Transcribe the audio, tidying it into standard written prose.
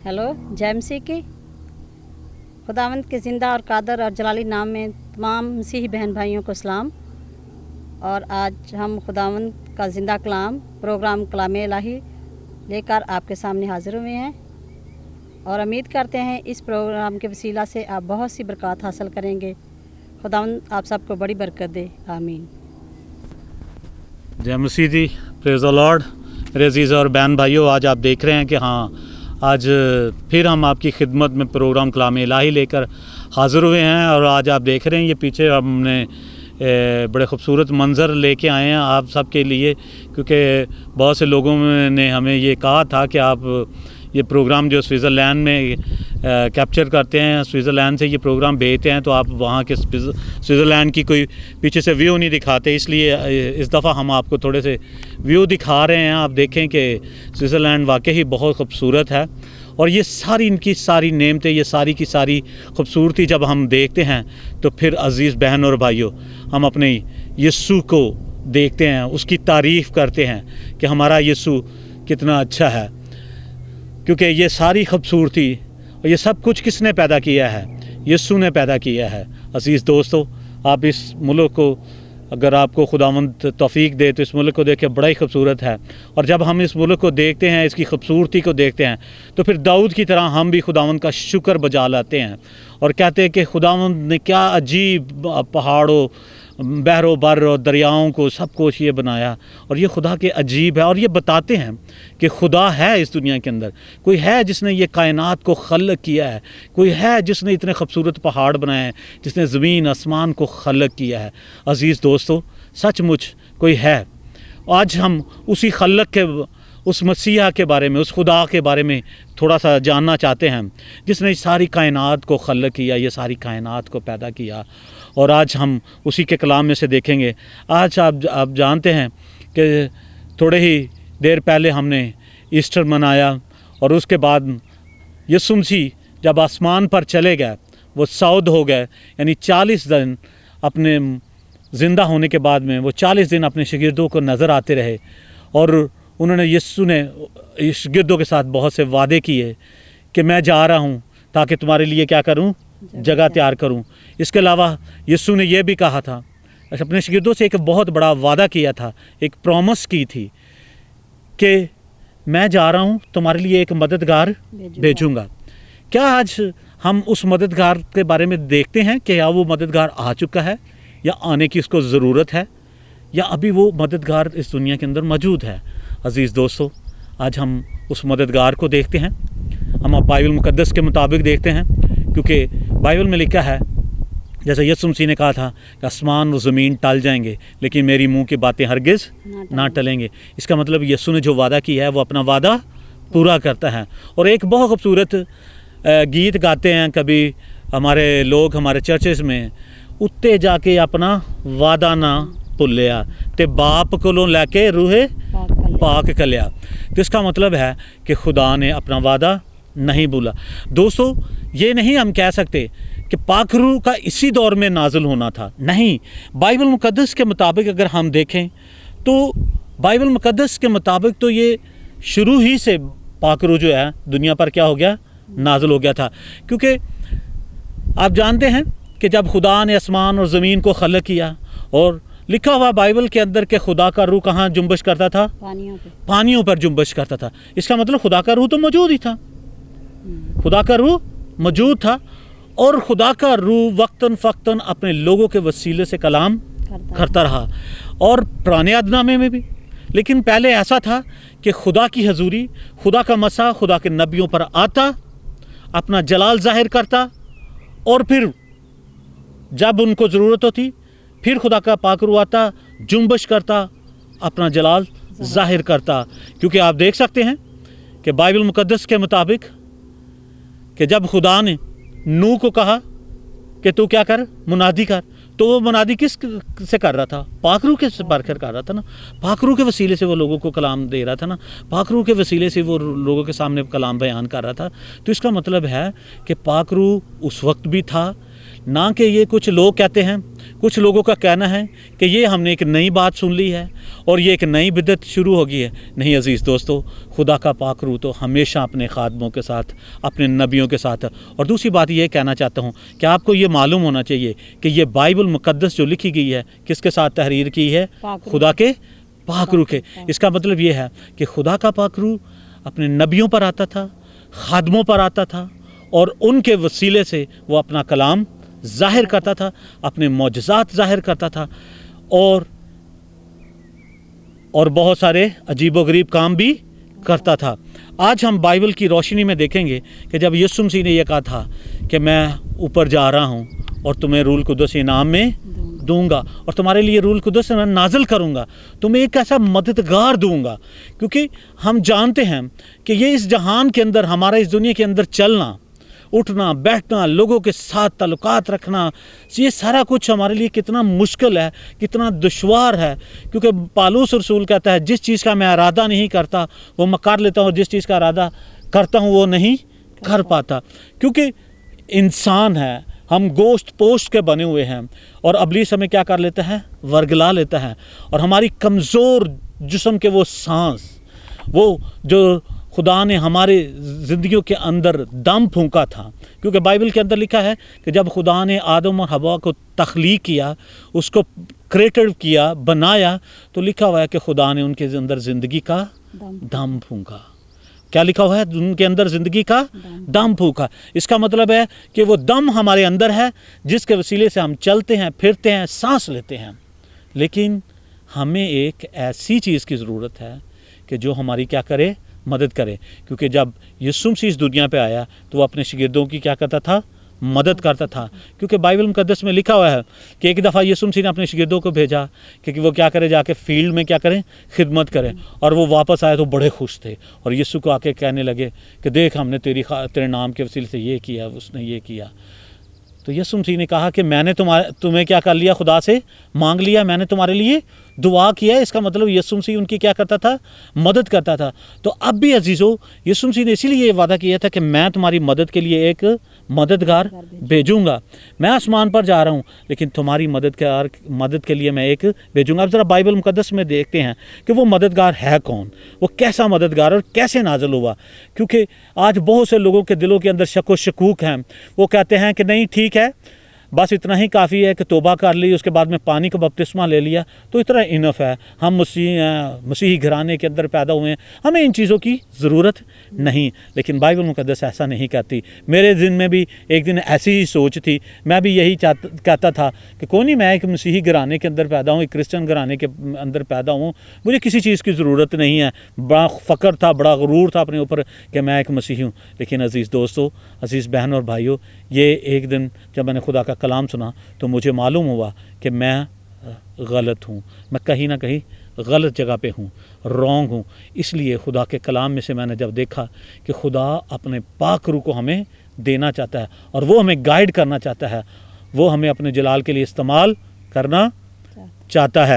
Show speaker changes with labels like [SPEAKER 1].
[SPEAKER 1] Hello, जय मसीह की। खुदावंद के ज़िंदा और कादर और जलाली नाम में तमाम मसीही बहन भाइयों को सलाम। और आज हम खुदावंद का ज़िंदा कलाम प्रोग्राम कलाम इलाही लेकर आपके सामने हाज़िर हुए हैं और उम्मीद करते हैं इस प्रोग्राम के वसीला से आप बहुत सी बरकत हासिल करेंगे। खुदावंद आप सबको बड़ी बरकत दे, आमीन।
[SPEAKER 2] जय मसीह जी, प्रेज़ द लॉर्ड। मेरे अजीज़ और बहन भाइयों, आज आप देख रहे हैं कि आज फिर हम आपकी खिदमत में प्रोग्राम कलाम इलाही लेकर हाज़िर हुए हैं। और आज आप देख रहे हैं ये पीछे हमने बड़े ख़ूबसूरत मंज़र लेके आए हैं आप सब के लिए, क्योंकि बहुत से लोगों ने हमें ये कहा था कि आप ये प्रोग्राम जो स्विट्ज़रलैंड में कैप्चर करते हैं, स्विट्ज़रलैंड से ये प्रोग्राम भेजते हैं, तो आप वहाँ के स्विट्ज़रलैंड की कोई पीछे से व्यू नहीं दिखाते। इसलिए इस दफ़ा हम आपको थोड़े से व्यू दिखा रहे हैं। आप देखें कि स्विट्ज़रलैंड वाकई ही बहुत खूबसूरत है और ये सारी इनकी सारी नेमतें, ये सारी की सारी खूबसूरती जब हम देखते हैं तो फिर अज़ीज़ बहन और भाइयों, हम अपने यीशु को देखते हैं, उसकी तारीफ़ करते हैं कि हमारा यीशु कितना अच्छा है। क्योंकि ये सारी खूबसूरती और ये सब कुछ किसने पैदा किया है? यीशु ने पैदा किया है। अज़ीज़ दोस्तों, आप इस मुल्क को, अगर आपको खुदावंद तौफीक दे तो इस मुल्क को देख के बड़ा ही खूबसूरत है। और जब हम इस मुल्क को देखते हैं, इसकी खूबसूरती को देखते हैं, तो फिर दाऊद की तरह हम भी खुदावंद का शुक्र बजा लाते हैं और कहते हैं कि खुदावंद ने क्या अजीब पहाड़ों, बहरों बर और दरियाओं को सब कुछ ये बनाया और ये खुदा के अजीब है। और ये बताते हैं कि खुदा है इस दुनिया के अंदर, कोई है जिसने ये कायनात को खलक किया है, कोई है जिसने इतने खूबसूरत पहाड़ बनाए हैं, जिसने ज़मीन आसमान को खलक किया है। अज़ीज़ दोस्तों, सचमुच कोई है। आज हम उसी खलक के, उस मसीहा के बारे में, उस खुदा के बारे में थोड़ा सा जानना चाहते हैं जिसने सारी कायनात को खलक किया, ये सारी कायनात को पैदा किया। और आज हम उसी के कलाम में से देखेंगे। आज आप जानते हैं कि थोड़े ही देर पहले हमने ईस्टर मनाया और उसके बाद यीशु मसीह जब आसमान पर चले गए, वो सऊद हो गए, यानी 40 दिन अपने ज़िंदा होने के बाद में वो 40 दिन अपने शागिर्दों को नज़र आते रहे। और उन्होंने, यीशु ने शागिर्दों के साथ बहुत से वादे किए कि मैं जा रहा हूँ ताकि तुम्हारे लिए क्या करूँ, जगह तैयार करूँ। इसके अलावा यीशु ने यह भी कहा था, अपने शागिर्दों से एक बहुत बड़ा वादा किया था, एक प्रॉमिस की थी कि मैं जा रहा हूँ, तुम्हारे लिए एक मददगार भेजूँगा। क्या आज हम उस मददगार के बारे में देखते हैं कि क्या वो मददगार आ चुका है या आने की उसको ज़रूरत है, या अभी वो मददगार इस दुनिया के अंदर मौजूद है? अज़ीज़ दोस्तों, आज हम उस मददगार को देखते हैं। हम बाइबल मुक़द्दस के मुताबिक देखते हैं, क्योंकि बाइबल में लिखा है, जैसे यीशु मसीह ने कहा था कि आसमान और ज़मीन टल जाएंगे लेकिन मेरी मुंह की बातें हरगिज़ ना टलेंगे। इसका मतलब यीशु ने जो वादा किया है वो अपना वादा पूरा करता है। और एक बहुत खूबसूरत गीत गाते हैं कभी हमारे लोग, हमारे चर्चेस में, उत्ते जाके अपना वादा ना भुलिया ते बाप कोलों लैके रूहे पाक कलिया। तो इसका मतलब है कि खुदा ने अपना वादा नहीं भूला। दोस्तों, ये नहीं हम कह सकते कि पाक रूह का इसी दौर में नाजिल होना था, नहीं। बाइबल मुक़द्दस के मुताबिक अगर हम देखें तो बाइबल मुक़द्दस के मुताबिक तो ये शुरू ही से पाक रूह जो है दुनिया पर क्या हो गया, नाजिल हो गया था। क्योंकि आप जानते हैं कि जब खुदा ने आसमान और ज़मीन को खलक किया, और लिखा हुआ बाइबल के अंदर कि खुदा का रूह कहाँ जुम्बश करता था? पानियों पर जुम्बश करता था। इसका मतलब खुदा का रूह तो मौजूद ही था, खुदा का रूह मौजूद था। और खुदा का रूह वक्तन फ़क्तन अपने लोगों के वसीले से कलाम करता रहा, और पुराने अहदनामे में भी। लेकिन पहले ऐसा था कि खुदा की हजूरी, खुदा का मसा खुदा के नबियों पर आता, अपना जलाल ज़ाहिर करता, और फिर जब उनको ज़रूरत होती फिर खुदा का पाक रूह आता, जुम्बश करता, अपना जलाल ज़ाहिर करता। क्योंकि आप देख सकते हैं कि बाइबल मुक़द्दस के मुताबिक कि जब खुदा ने नूह को कहा कि तू क्या कर, मुनादी कर, तो वो मुनादी किस से कर रहा था? पाक रूह के पर कर रहा था ना। पाक रूह के वसीले से वो लोगों को कलाम दे रहा था ना, पाक रूह के वसीले से वो लोगों के सामने कलाम बयान कर रहा था। तो इसका मतलब है कि पाक रूह उस वक्त भी था, ना कि ये कुछ लोग कहते हैं, कुछ लोगों का कहना है कि ये हमने एक नई बात सुन ली है और ये एक नई बिदअत शुरू हो गई है। नहीं अज़ीज़ दोस्तों, खुदा का पाक रूह तो हमेशा अपने खादमों के साथ, अपने नबियों के साथ है। और दूसरी बात ये कहना चाहता हूँ कि आपको ये मालूम होना चाहिए कि ये बाइबल मुक़द्दस जो लिखी गई है किसके साथ तहरीर की है? खुदा के पाक रूह के। इसका मतलब ये है कि खुदा का पाक रूह अपने नबियों पर आता था, खादमों पर आता था और उनके वसीले से वो अपना कलाम ज़ाहिर करता था, अपने मौजज़ात ज़ाहिर करता था और बहुत सारे अजीबोगरीब काम भी करता था। आज हम बाइबल की रोशनी में देखेंगे कि जब यीशु मसीह ने यह कहा था कि मैं ऊपर जा रहा हूँ और तुम्हें रूल कुदस इनाम में दूंगा और तुम्हारे लिए रूल कुदस नाजिल करूंगा, तुम्हें एक ऐसा मददगार दूंगा। क्योंकि हम जानते हैं कि ये इस जहान के अंदर, हमारा इस दुनिया के अंदर चलना, उठना बैठना, लोगों के साथ ताल्लुकात रखना, ये सारा कुछ हमारे लिए कितना मुश्किल है, कितना दुश्वार है। क्योंकि पालूस रसूल कहता है जिस चीज़ का मैं इरादा नहीं करता वो मैं कर लेता हूँ, जिस चीज़ का इरादा करता हूँ वो नहीं कर पाता। क्योंकि इंसान है, हम गोश्त पोश्त के बने हुए हैं और इब्लीस हमें क्या कर लेता है? वर्गला लेता है और हमारी कमज़ोर जिस्म के वो सांस, वो जो खुदा ने हमारे ज़िंदगियों के अंदर दम फूंका था। क्योंकि बाइबल के अंदर लिखा है कि जब खुदा ने आदम और हवा को तख्लीक किया, उसको क्रिएटेड किया, बनाया, तो लिखा हुआ है कि खुदा ने उनके अंदर ज़िंदगी का दम फूंका। क्या लिखा हुआ है? उनके अंदर ज़िंदगी का दम फूंका। इसका मतलब है कि वो दम हमारे अंदर है जिसके वसीले से हम चलते हैं, फिरते हैं, सांस लेते हैं। लेकिन हमें एक ऐसी चीज़ की ज़रूरत है कि जो हमारी क्या करे? मदद करे। क्योंकि जब यीशु मसीह इस दुनिया पे आया तो वो अपने शागिर्दों की क्या करता था? मदद करता था। क्योंकि बाइबल मुक़द्दस में लिखा हुआ है कि एक दफ़ा यीशु मसीह ने अपने शागिर्दों को भेजा कि वो क्या करें, जाके फील्ड में क्या करें? खिदमत करें। और वो वापस आए तो बड़े खुश थे और यीशु को आके कहने लगे कि देख हमने तेरे नाम के वसीले से ये किया, उसने ये किया। तो यीशु मसीह ने कहा कि मैंने तुम्हें क्या कर लिया? खुदा से मांग लिया, मैंने तुम्हारे लिए दुआ किया। इसका मतलब यीशु मसीह उनकी क्या करता था? मदद करता था। तो अब भी अजीज़ों, यीशु मसीह ने इसीलिए ये वादा किया था कि मैं तुम्हारी मदद के लिए एक मददगार भेजूंगा। मैं आसमान पर जा रहा हूँ लेकिन तुम्हारी मदद के लिए मैं एक भेजूंगा। अब ज़रा बाइबल मुक़द्दस में देखते हैं कि वो मददगार है कौन, वो कैसा मददगार और कैसे नाज़िल हुआ। क्योंकि आज बहुत से लोगों के दिलों के अंदर शक व शकूक हैं। वो कहते हैं कि नहीं ठीक है, बस इतना ही काफ़ी है कि तौबा कर ली, उसके बाद में पानी का बपतिस्मा ले लिया तो इतना इनफ है, हम मसीही घराने के अंदर पैदा हुए हैं, हमें इन चीज़ों की ज़रूरत नहीं। लेकिन बाइबल मुक़द्दस ऐसा नहीं कहती। मेरे दिन में भी एक दिन ऐसी ही सोच थी, मैं भी यही कहता था कि कौन ही मैं एक मसीही घराने के अंदर पैदा हूँ, एक क्रिश्चियन घराने के अंदर पैदा हूँ, मुझे किसी चीज़ की ज़रूरत नहीं है। बड़ा फ़क्र था, बड़ा गुरूर था अपने ऊपर कि मैं एक मसीही हूँ। लेकिन अज़ीज़ दोस्तों, अज़ीज़ बहन और भाइयों, ये एक दिन जब मैंने खुदा का कलाम सुना तो मुझे मालूम हुआ कि मैं गलत हूँ, मैं कहीं ना कहीं गलत जगह पे हूँ, रॉन्ग हूँ। इसलिए खुदा के कलाम में से मैंने जब देखा कि खुदा अपने पाक रूह को हमें देना चाहता है और वो हमें गाइड करना चाहता है, वो हमें अपने जलाल के लिए इस्तेमाल करना चाहता है।